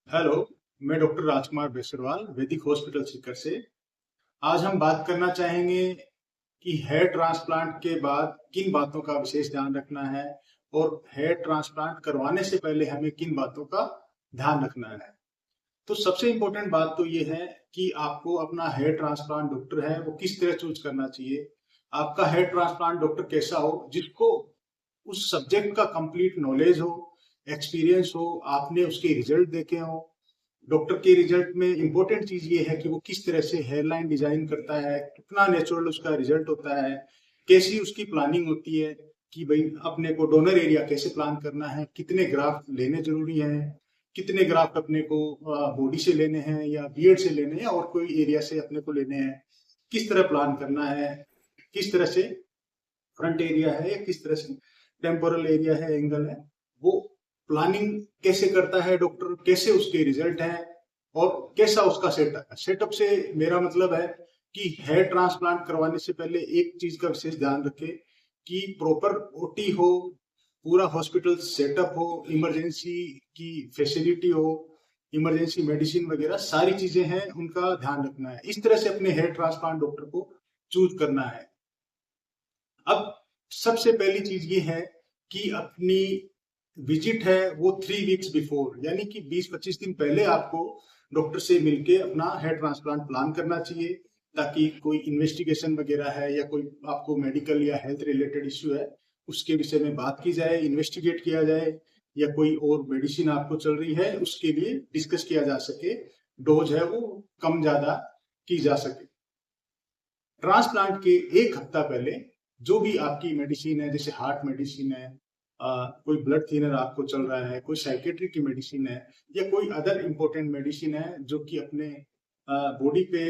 Hello, मैं doctor राजकुमार बेसरवाल वैदिक hospital Sikar से। आज हम बात करना चाहेंगे कि हेयर ट्रांसप्लांट के बाद किन बातों का विशेष ध्यान रखना है और हेयर ट्रांसप्लांट करवाने से पहले हमें किन बातों का ध्यान रखना है। तो सबसे इम्पोर्टेंट बात तो ये है कि आपको अपना हेयर ट्रांसप्लांट डॉक्टर है वो किस तरह चूज करना चाहिए। आपका हेयर ट्रांसप्लांट डॉक्टर कैसा हो जिसको उस सब्जेक्ट का कंप्लीट नॉलेज हो, एक्सपीरियंस हो, आपने उसके रिजल्ट देखे हो। डॉक्टर के रिजल्ट में इंपॉर्टेंट चीज ये है कि वो किस तरह से हेयरलाइन डिजाइन करता है, कितना नेचुरल उसका रिजल्ट होता है, कैसी उसकी प्लानिंग होती है कि भाई अपने को डोनर एरिया कैसे प्लान करना है, कितने ग्राफ्ट लेने जरूरी हैं, कितने ग्राफ्ट अपने को बॉडी से लेने हैं या बियर्ड से लेने हैं और कोई एरिया से अपने को लेने हैं, किस तरह प्लान करना है, किस तरह से फ्रंट एरिया है या किस तरह से टेम्पोरल एरिया है, एंगल है, वो प्लानिंग कैसे करता है डॉक्टर, कैसे उसके रिजल्ट हैं और कैसा उसका सेटअप है। सेटअप से मेरा मतलब है कि हेयर ट्रांसप्लांट करवाने से पहले एक चीज का विशेष ध्यान रखें कि प्रॉपर ओटी हो, पूरा हॉस्पिटल सेटअप हो, इमरजेंसी की फैसिलिटी हो, इमरजेंसी मेडिसिन वगैरह सारी चीजें हैं उनका ध्यान रखना है। इस तरह से अपने हेयर ट्रांसप्लांट डॉक्टर को चूज करना है। अब सबसे पहली चीज ये है कि अपनी विजिट है वो 3 वीक्स बिफोर, यानी कि 20-25 दिन पहले आपको डॉक्टर से मिलके अपना हेयर ट्रांसप्लांट प्लान करना चाहिए, ताकि कोई इन्वेस्टिगेशन वगैरह है या कोई आपको मेडिकल या हेल्थ रिलेटेड इश्यू है उसके विषय में बात की जाए, इन्वेस्टिगेट किया जाए, या कोई और मेडिसिन आपको चल रही है उसके लिए डिस्कस किया जा सके, डोज है वो कम ज्यादा की जा सके। ट्रांसप्लांट के एक हफ्ता पहले जो भी आपकी मेडिसिन है, जैसे हार्ट मेडिसिन है, कोई ब्लड थिनर आपको चल रहा है, कोई साइकेट्री की मेडिसिन है या कोई अदर इम्पोर्टेंट मेडिसिन है जो कि अपने बॉडी पे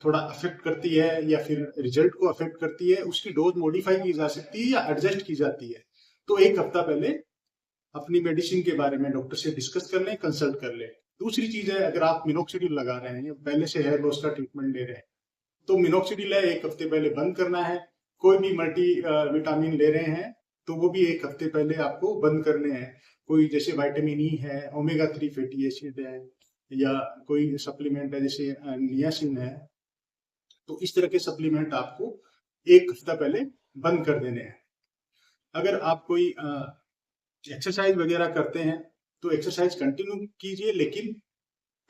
थोड़ा अफेक्ट करती है या फिर रिजल्ट को अफेक्ट करती है, उसकी डोज मॉडिफाई की जा सकती है या एडजस्ट की जाती है। तो एक हफ्ता पहले अपनी मेडिसिन के बारे में डॉक्टर से डिस्कस कर लें, कंसल्ट कर लें। दूसरी चीज है, अगर आप मिनोक्सिडिल लगा रहे हैं या पहले से हेयर लॉस का ट्रीटमेंट ले रहे हैं तो मिनोक्सिडिल है एक हफ्ते पहले बंद करना है। कोई भी मल्टी विटामिन ले रहे हैं तो वो भी एक हफ्ते पहले आपको बंद करने हैं। कोई जैसे विटामिन ई है, ओमेगा 3 फैटी एसिड है, या कोई सप्लीमेंट है जैसे नियासिन है, तो इस तरह के सप्लीमेंट आपको एक हफ्ता पहले बंद कर देने हैं। अगर आप कोई एक्सरसाइज वगैरह करते हैं तो एक्सरसाइज कंटिन्यू कीजिए, लेकिन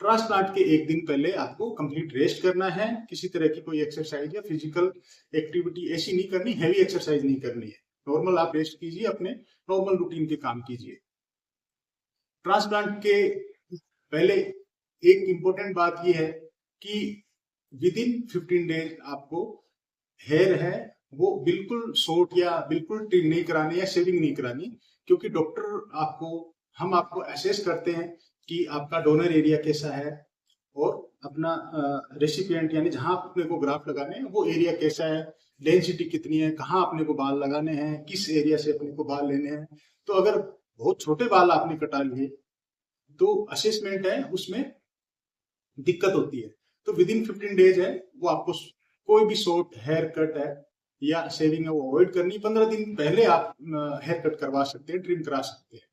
ट्रांसप्लांट के एक दिन पहले आपको कंप्लीट रेस्ट करना है। किसी तरह की कोई एक्सरसाइज या फिजिकल एक्टिविटी ऐसी नहीं करनी, हैवी एक्सरसाइज नहीं करनी है। नॉर्मल आप रेस्ट कीजिए, अपने नॉर्मल रूटीन के काम कीजिए। ट्रांसप्लांट के पहले एक इंपॉर्टेंट बात यह है कि विद इन 15 डेज आपको हेयर है वो बिल्कुल शॉर्ट या बिल्कुल ट्रिम नहीं करानी या शेविंग नहीं करानी, क्योंकि डॉक्टर आपको हम आपको असेस करते हैं कि आपका डोनर एरिया कैसा है और अपना रेसिपिएंट यानी जहां अपने को ग्राफ्ट लगाने हैं वो एरिया कैसा है, डेंसिटी कितनी है, कहाँ अपने को बाल लगाने हैं, किस एरिया से अपने को बाल लेने हैं। तो अगर बहुत छोटे बाल आपने कटा लिए तो असेसमेंट है उसमें दिक्कत होती है। तो विद इन 15 डेज है वो आपको कोई भी शॉर्ट हेयर कट है या शेविंग है वो अवॉइड करनी। 15 दिन पहले आप हेयर कट करवा सकते हैं, ट्रिम करा सकते हैं।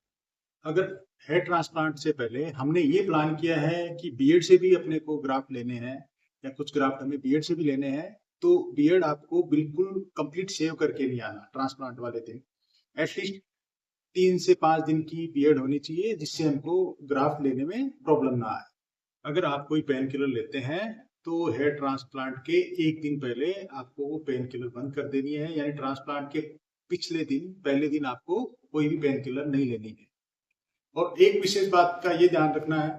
अगर हेयर ट्रांसप्लांट से पहले हमने ये प्लान किया है कि बियर्ड से भी अपने को ग्राफ्ट लेने हैं या कुछ ग्राफ्ट हमें बियर्ड से भी लेने हैं, तो बियर्ड आपको बिल्कुल कंप्लीट शेव करके नहीं आना ट्रांसप्लांट वाले दिन। एटलीस्ट 3 से 5 दिन की बियर्ड होनी चाहिए जिससे हमको ग्राफ्ट लेने में प्रॉब्लम ना आए। अगर आप कोई पेन किलर लेते हैं तो हेयर ट्रांसप्लांट के एक दिन पहले आपको वो पेन किलर बंद कर देनी है, यानी ट्रांसप्लांट के पिछले दिन, पहले दिन आपको कोई भी पेन किलर नहीं लेनी है। और एक विशेष बात का ये ध्यान रखना है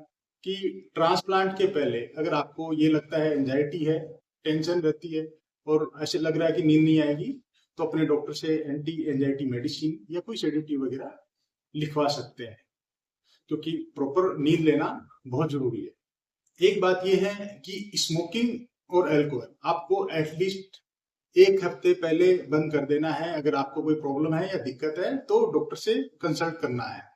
कि ट्रांसप्लांट के पहले अगर आपको ये लगता है एंजाइटी है, टेंशन रहती है और ऐसे लग रहा है कि नींद नहीं आएगी, तो अपने डॉक्टर से एंटी एंजाइटी मेडिसिन या कोई सेडेटिव वगैरह लिखवा सकते हैं, क्योंकि प्रॉपर नींद लेना बहुत जरूरी है। एक बात यह है कि स्मोकिंग और अल्कोहल आपको एटलीस्ट एक हफ्ते पहले बंद कर देना है। अगर आपको कोई प्रॉब्लम है या दिक्कत है तो डॉक्टर से कंसल्ट करना है।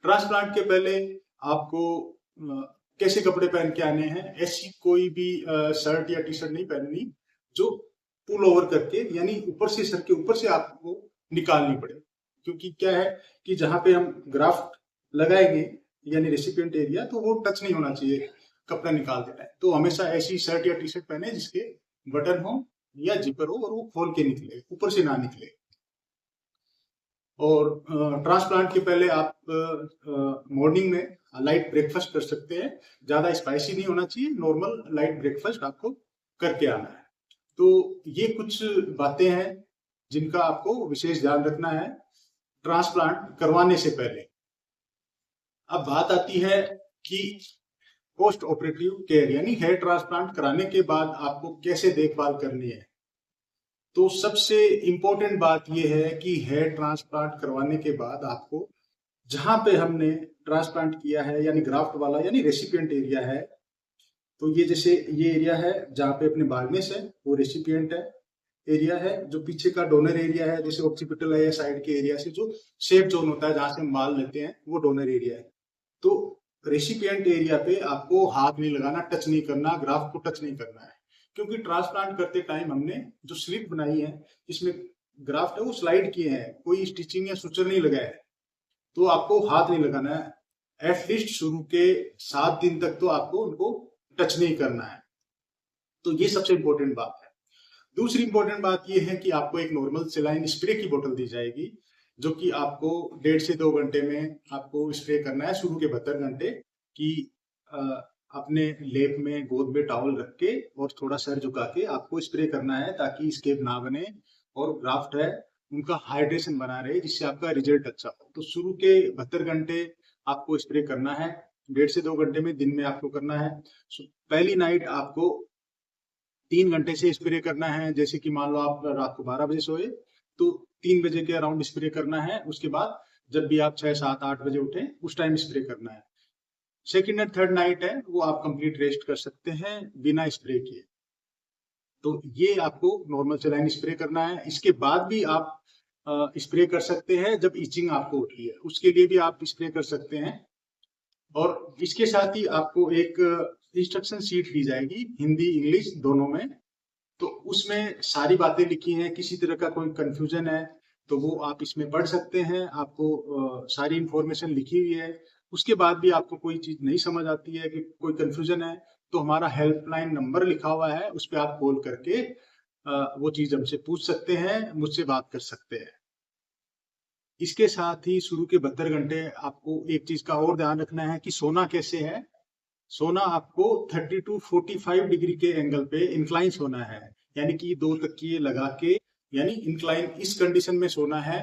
ट्रांसप्लांट के पहले आपको कैसे कपड़े पहन के आने हैं, ऐसी कोई भी शर्ट या टी शर्ट नहीं पहननी जो पुल ओवर करके यानी ऊपर से, सर के ऊपर से आपको निकालनी पड़े। क्योंकि क्या है कि जहां पे हम ग्राफ्ट लगाएंगे यानी रेसिपिएंट एरिया, तो वो टच नहीं होना चाहिए कपड़ा निकालते टाइम। तो हमेशा ऐसी शर्ट या टी शर्ट पहने जिसके बटन हो या जिपर हो और वो खोल के निकले, ऊपर से ना निकले। और ट्रांसप्लांट के पहले आप मॉर्निंग में लाइट ब्रेकफास्ट कर सकते हैं। ज्यादा स्पाइसी नहीं होना चाहिए, नॉर्मल लाइट ब्रेकफास्ट आपको करके आना है। तो ये कुछ बातें हैं जिनका आपको विशेष ध्यान रखना है ट्रांसप्लांट करवाने से पहले। अब बात आती है कि पोस्ट ऑपरेटिव केयर यानी हेयर ट्रांसप्लांट कराने के बाद आपको कैसे देखभाल करनी है। तो सबसे इंपॉर्टेंट बात यह है कि हेयर ट्रांसप्लांट करवाने के बाद आपको जहां पे हमने ट्रांसप्लांट किया है यानी ग्राफ्ट वाला यानी रेसिपिएंट एरिया है, तो ये जैसे ये एरिया है जहाँ पे अपने बार्नेस है वो रेसिपिएंट है एरिया है। जो पीछे का डोनर एरिया है जैसे ऑक्सीपिटल है या साइड के एरिया से जो सेफ जोन होता है जहां से हम माल लेते हैं वो डोनर एरिया है। तो रेसिपिएंट एरिया पे आपको हाथ नहीं लगाना, टच नहीं करना, ग्राफ्ट को टच नहीं करना है, क्योंकि ट्रांसप्लांट करते टाइम हमने जो स्लिप बनाई है जिसमें ग्राफ्ट है वो स्लाइड किए हैं, कोई स्टिचिंग या सुचर नहीं लगाया है, तो आपको हाथ नहीं लगाना है। एटलीस्ट शुरू के 7 दिन तक तो आपको उनको टच नहीं करना है। तो ये सबसे इंपॉर्टेंट बात है। दूसरी इंपॉर्टेंट बात यह है कि आपको एक नॉर्मल सेलाइन स्प्रे की बोतल दी जाएगी जो कि आपको 1.5 से 2 घंटे में आपको स्प्रे करना है शुरू के 72 घंटे कि अपने लेप में गोद में टॉवल रख के और थोड़ा सर झुका के आपको स्प्रे करना है ताकि स्केप ना बने और ग्राफ्ट है उनका हाइड्रेशन बना रहे जिससे आपका रिजल्ट अच्छा हो। तो शुरू के 72 घंटे आपको स्प्रे करना है, 1.5 से 2 घंटे में दिन में आपको करना है। पहली नाइट आपको 3 घंटे से स्प्रे करना है, जैसे कि मान लो आप रात को 12 बजे सोए तो 3 बजे के अराउंड स्प्रे करना है। उसके बाद जब भी आप 6, 7, 8 बजे उठे उस टाइम स्प्रे करना है। सेकेंड एंड थर्ड नाइट है वो आप कंप्लीट रेस्ट कर सकते हैं बिना स्प्रे किए। तो ये आपको नॉर्मल सेलाइन स्प्रे करना है। इसके बाद भी आप स्प्रे कर सकते हैं जब इचिंग आपको होती है, उसके लिए भी आप स्प्रे कर सकते हैं। और इसके साथ ही आपको एक इंस्ट्रक्शन शीट दी जाएगी हिंदी इंग्लिश दोनों में, तो उसमें सारी बातें लिखी हैं। किसी तरह का कोई कंफ्यूजन है तो वो आप इसमें पढ़ सकते हैं, आपको सारी इंफॉर्मेशन लिखी हुई है। उसके बाद भी आपको कोई चीज नहीं समझ आती है कि कोई कंफ्यूजन है तो हमारा हेल्पलाइन नंबर लिखा हुआ है, उस पर आप कॉल करके वो चीज हमसे पूछ सकते हैं, मुझसे बात कर सकते हैं। इसके साथ ही शुरू के 72 घंटे आपको एक चीज का और ध्यान रखना है कि सोना कैसे है। सोना आपको 30 to 45 डिग्री के एंगल पे इंक्लाइन सोना है, यानी कि 2 तकिए लगा के यानी इंक्लाइन इस कंडीशन में सोना है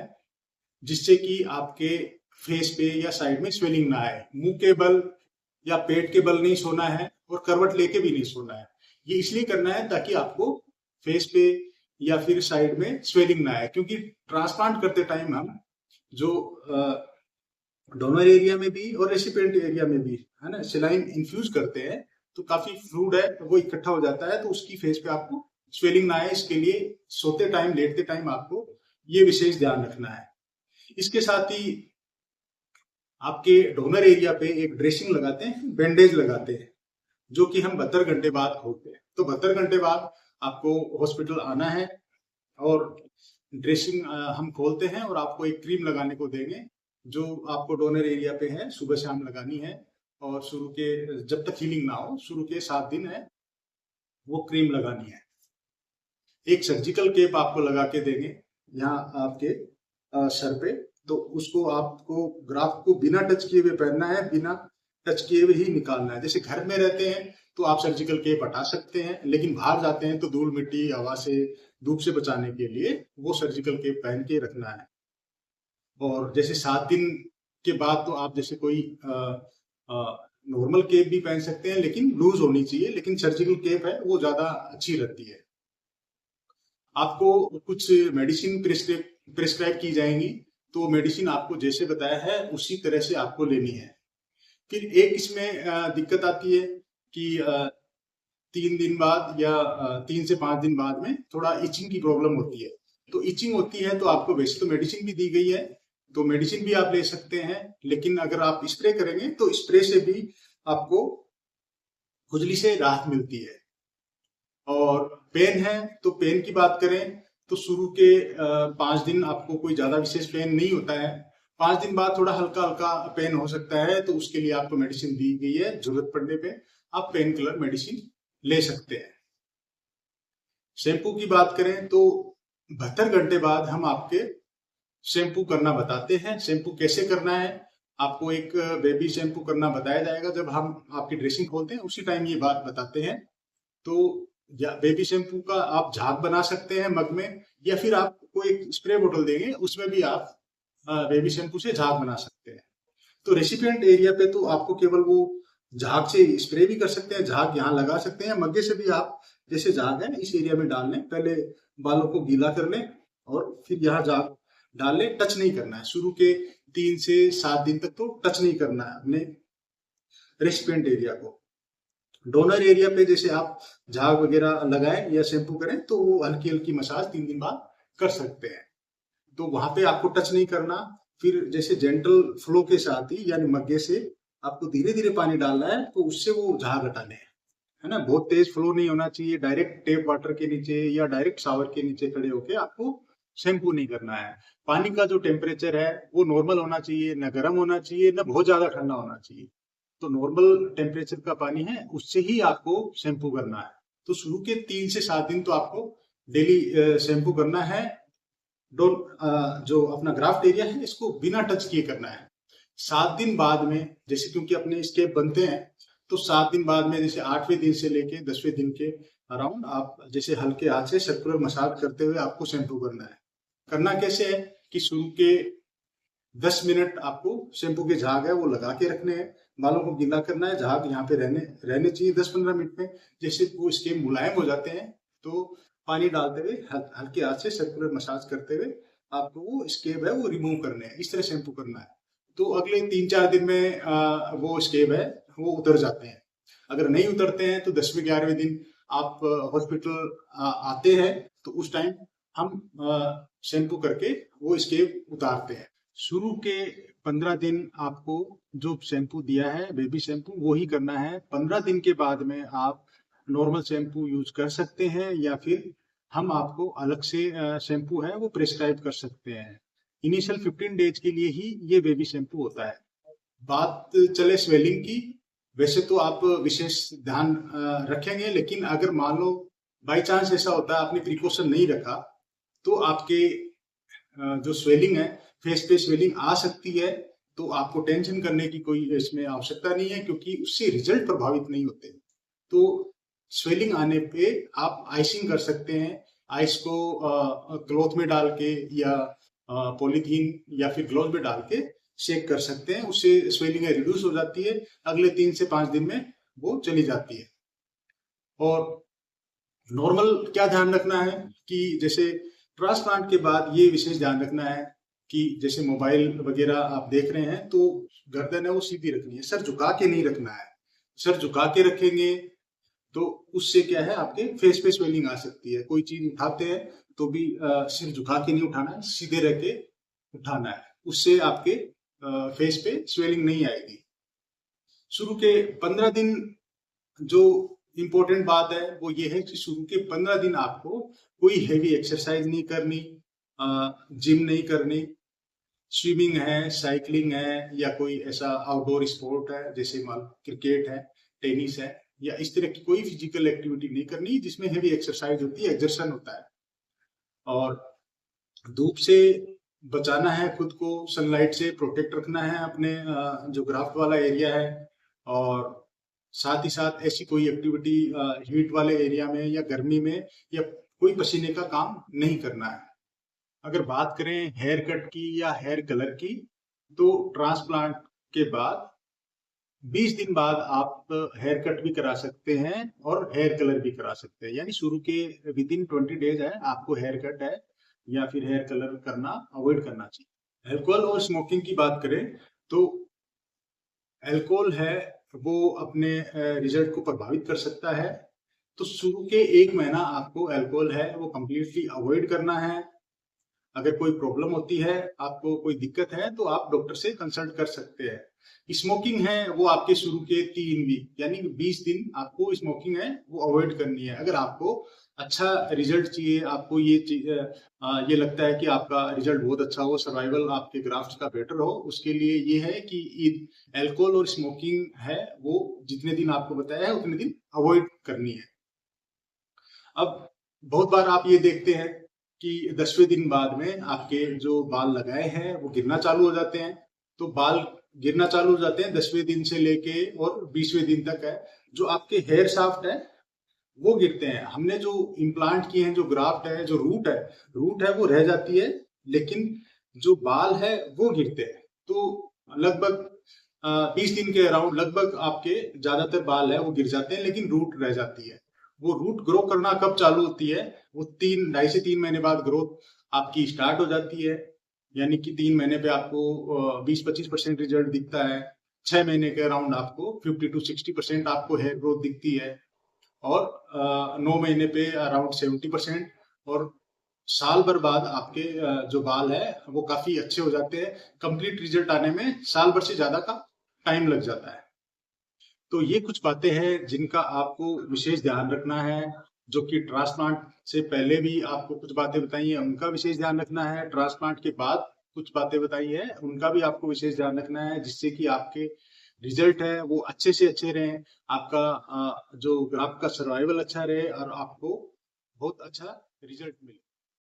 जिससे कि आपके फेस पे या साइड में स्वेलिंग ना आए। मुंह के बल या पेट के बल नहीं सोना है और करवट लेके भी नहीं सोना है। ये इसलिए करना है ताकि आपको फेस पे या फिर साइड में स्वेलिंग ना आए, क्योंकि ट्रांसप्लांट करते टाइम हम जो डोनर एरिया में भी और रेसिपिएंट एरिया में भी है ना सेलाइन इन्फ्यूज करते हैं तो काफी फ्लूइड है वो इकट्ठा हो जाता है, तो उसकी फेस पे आपको स्वेलिंग ना आए इसके लिए सोते टाइम लेटते टाइम आपको ये विशेष ध्यान रखना है। इसके साथ ही आपके डोनर एरिया पे एक ड्रेसिंग लगाते हैं, बैंडेज लगाते हैं जो कि हम 72 घंटे बाद खोलते हैं। तो 72 घंटे बाद आपको हॉस्पिटल आना है और ड्रेसिंग हम खोलते हैं और आपको एक क्रीम लगाने को देंगे जो आपको डोनर एरिया पे है, सुबह शाम लगानी है। और शुरू के जब तक हीलिंग ना हो, शुरू के 7 दिन है वो क्रीम लगानी है। एक सर्जिकल केप आपको लगा के देंगे यहाँ आपके सर पे, तो उसको आपको ग्राफ्ट को बिना टच किए हुए पहनना है, बिना टच किए हुए ही निकालना है। जैसे घर में रहते हैं तो आप सर्जिकल केप हटा सकते हैं, लेकिन बाहर जाते हैं तो धूल मिट्टी हवा से धूप से बचाने के लिए वो सर्जिकल केप पहन के रखना है। और जैसे 7 दिन के बाद तो आप जैसे कोई नॉर्मल केप भी पहन सकते हैं लेकिन लूज होनी चाहिए, लेकिन सर्जिकल केप है वो ज्यादा अच्छी रहती है। आपको कुछ मेडिसिन प्रिस्क्राइब की जाएंगी, तो मेडिसिन आपको जैसे बताया है उसी तरह से आपको लेनी है। फिर एक इसमें दिक्कत आती है कि 3 दिन बाद या 3 से 5 दिन बाद में थोड़ा इचिंग की प्रॉब्लम होती है। तो इचिंग होती है तो आपको वैसे तो मेडिसिन भी दी गई है, तो मेडिसिन भी आप ले सकते हैं, लेकिन अगर आप स्प्रे करेंगे तो स्प्रे से भी आपको खुजली से राहत मिलती है। और पेन है तो पेन की बात करें तो शुरू के 5 दिन आपको कोई ज्यादा विशेष पेन नहीं होता है, 5 दिन बाद थोड़ा हल्का हल्का पेन हो सकता है, तो उसके लिए आपको मेडिसिन दी गई है, जरूरत पड़ने पे आप पेन किलर मेडिसिन ले सकते हैं। शैम्पू की बात करें तो 72 घंटे बाद हम आपके शैम्पू करना बताते हैं। शैम्पू कैसे करना है, आपको एक बेबी शैम्पू करना बताया जाएगा जब हम आपकी ड्रेसिंग खोलते हैं, उसी टाइम ये बात बताते हैं। तो या बेबी शैम्पू का आप झाग बना सकते हैं मग में, या फिर आपको एक स्प्रे बोतल देंगे, उसमें भी आप बेबी शैम्पू से झाग बना सकते हैं। तो रेसिपिएंट एरिया पे तो आपको केवल वो झाग से स्प्रे भी कर सकते हैं, झाग यहाँ लगा सकते हैं, मग्गे से भी आप जैसे झाग है इस एरिया में डाल लें, पहले बालों को गीला कर लें और फिर यहाँ झाग डाल लें। टच नहीं करना है, शुरू के 3 से 7 दिन तक तो टच नहीं करना है अपने रेसिपिएंट एरिया को। डोनर एरिया पे जैसे आप झाग वगैरह लगाएं या शैम्पू करें तो वो हल्की हल्की मसाज 3 दिन बाद कर सकते हैं, तो वहां पे आपको टच नहीं करना। फिर जैसे जेंटल फ्लो के साथ ही यानी मग्गे से आपको धीरे धीरे पानी डालना है, तो उससे वो झाग हटाने हैं, है ना। बहुत तेज फ्लो नहीं होना चाहिए, डायरेक्ट टेप वाटर के नीचे या डायरेक्ट शावर के नीचे खड़े होके आपको शैम्पू नहीं करना है। पानी का जो टेम्परेचर है वो नॉर्मल होना चाहिए, न गर्म होना चाहिए न बहुत ज्यादा ठंडा होना चाहिए। तो नॉर्मल टेम्परेचर का पानी है उससे ही आपको शैम्पू करना है। तो शुरू के 3 से 7 दिन तो आपको डेली शैम्पू करना है। जो अपना ग्राफ्ट एरिया है इसको बिना टच किए करना है। 7 दिन बाद में जैसे, क्योंकि अपने स्टेप बनते हैं, तो 7 दिन बाद में जैसे 8वें दिन से लेके 10वें दिन के अराउंड आप जैसे हल्के हाथ से सर्कुलर मसाज करते हुए आपको शैम्पू करना है। करना कैसे है कि शुरू के 10 मिनट आपको शैम्पू के झाग है वो लगा के रखने हैं, बालों को गीला करना है, झाग यहाँ पे रहने चाहिए 10-15 मिनट में। जैसे वो स्टेप मुलायम हो जाते हैं तो पानी डालते हुए हल्के हाथ से सर्कुलर मसाज करते हुए आपको वो स्केब है वो रिमूव करने हैं। इस तरह शैम्पू करना है, तो अगले 3-4 दिन में वो स्केब है वो उतर जाते हैं। अगर नहीं उतरते हैं तो 10वें 11वें दिन आप हॉस्पिटल आते हैं, तो उस टाइम हम शैम्पू करके वो स्केब उतारते हैं। शुरू के 15 दिन आपको जो शैम्पू दिया है बेबी शैम्पू वो ही करना है। 15 दिन के बाद में आप नॉर्मल शैम्पू यूज कर सकते हैं, या फिर हम आपको अलग से शैम्पू है वो प्रेस्क्राइब कर सकते हैं। इनिशियल 15 डेज के लिए ही ये बेबी शैम्पू होता है। बात चले स्वेलिंग की, वैसे तो आप विशेष ध्यान रखेंगे, लेकिन अगर मान लो बाई चांस ऐसा होता है आपने प्रिकॉशन नहीं रखा, तो आपके जो स्वेलिंग है, फेस पे स्वेलिंग आ सकती है। तो आपको टेंशन करने की कोई इसमें आवश्यकता नहीं है, क्योंकि उससे रिजल्ट प्रभावित नहीं होते। तो स्वेलिंग आने पे आप आइसिंग कर सकते हैं, आइस को क्लॉथ में डाल के या पॉलीथीन या फिर ग्लोव में डाल के शेक कर सकते हैं, उससे स्वेलिंग रिड्यूस हो जाती है। अगले 3 से 5 दिन में वो चली जाती है। और नॉर्मल क्या ध्यान रखना है कि जैसे ट्रांसप्लांट के बाद ये विशेष ध्यान रखना है कि जैसे मोबाइल वगैरह आप देख रहे हैं तो गर्दन है वो सीधी रखनी है, सर झुका के नहीं रखना है। सर झुका के रखेंगे तो उससे क्या है आपके फेस पे स्वेलिंग आ सकती है। कोई चीज उठाते हैं तो भी सिर झुका के नहीं उठाना है, सीधे रह के उठाना है, उससे आपके फेस पे स्वेलिंग नहीं आएगी। शुरू के 15 दिन जो इम्पोर्टेंट बात है वो ये है कि शुरू के 15 दिन आपको कोई हेवी एक्सरसाइज नहीं करनी, जिम नहीं करनी। स्विमिंग है, साइकिलिंग है, या कोई ऐसा आउटडोर स्पोर्ट है जैसे मान क्रिकेट है, टेनिस है, या इस तरह की कोई फिजिकल एक्टिविटी नहीं करनी जिसमें हेवी एक्सरसाइज होती है, एक्सर्शन होता है। और धूप से बचाना है खुद को, सनलाइट से प्रोटेक्ट रखना है अपने जो ग्राफ्ट वाला एरिया है। और साथ ही साथ ऐसी कोई एक्टिविटी हीट वाले एरिया में या गर्मी में या कोई पसीने का काम नहीं करना है। अगर बात करें हेयर कट की या हेयर कलर की, तो ट्रांसप्लांट के बाद 20 दिन बाद आप हेयर कट भी करा सकते हैं और हेयर कलर भी करा सकते हैं। यानी शुरू के विदिन 20 डेज है आपको हेयर कट है या फिर हेयर कलर करना अवॉइड करना चाहिए। अल्कोहल और स्मोकिंग की बात करें तो अल्कोहल है वो अपने रिजल्ट को प्रभावित कर सकता है। तो शुरू के 1 महीना आपको अल्कोहल है वो कम्प्लीटली अवॉइड करना है। अगर कोई प्रॉब्लम होती है, आपको कोई दिक्कत है, तो आप डॉक्टर से कंसल्ट कर सकते हैं। स्मोकिंग है वो आपके शुरू के 3 वीक यानी कि 20 दिन आपको स्मोकिंग है वो अवॉइड करनी है। अगर आपको अच्छा रिजल्ट चाहिए, आपको ये लगता है कि आपका रिजल्ट बहुत अच्छा हो, सर्वाइवल आपके ग्राफ्ट का बेटर हो, उसके लिए ये है कि अल्कोहल और स्मोकिंग है वो जितने दिन आपको बताया है उतने दिन अवॉइड करनी है। अब बहुत बार आप ये देखते हैं कि 10वें दिन बाद में आपके जो बाल लगाए हैं वो गिरना चालू हो जाते हैं। तो बाल गिरना चालू हो जाते हैं 10वें दिन से लेके और 20वें दिन तक है। जो आपके हेयर शाफ्ट है वो गिरते हैं। हमने जो इम्प्लांट किए हैं, जो ग्राफ्ट है, जो रूट है वो रह जाती है, लेकिन जो बाल है वो गिरते हैं। तो लगभग 20 दिन के अराउंड लगभग आपके ज्यादातर बाल है वो गिर जाते हैं, लेकिन रूट रह जाती है। वो रूट ग्रो करना कब चालू होती है? वो 2.5 से 3 महीने बाद ग्रोथ आपकी स्टार्ट हो जाती है। यानी कि 3 महीने पे आपको 20-25% रिजल्ट दिखता है। 6 महीने के अराउंड आपको 50 to 60% आपको हेयर ग्रोथ दिखती है, और 9 महीने पे अराउंड 70%, और साल भर बाद आपके जो बाल है वो काफी अच्छे हो जाते हैं। कंप्लीट रिजल्ट आने में साल भर से ज्यादा का टाइम लग जाता है। तो ये कुछ बातें हैं जिनका आपको विशेष ध्यान रखना है, जो कि ट्रांसप्लांट से पहले भी आपको कुछ बातें बताई हैं उनका विशेष ध्यान रखना है, ट्रांसप्लांट के बाद कुछ बातें बताई है उनका भी आपको विशेष ध्यान रखना है, जिससे कि आपके रिजल्ट है वो अच्छे से अच्छे रहें, आपका जो ग्राफ का सर्वाइवल अच्छा रहे और आपको बहुत अच्छा रिजल्ट मिले।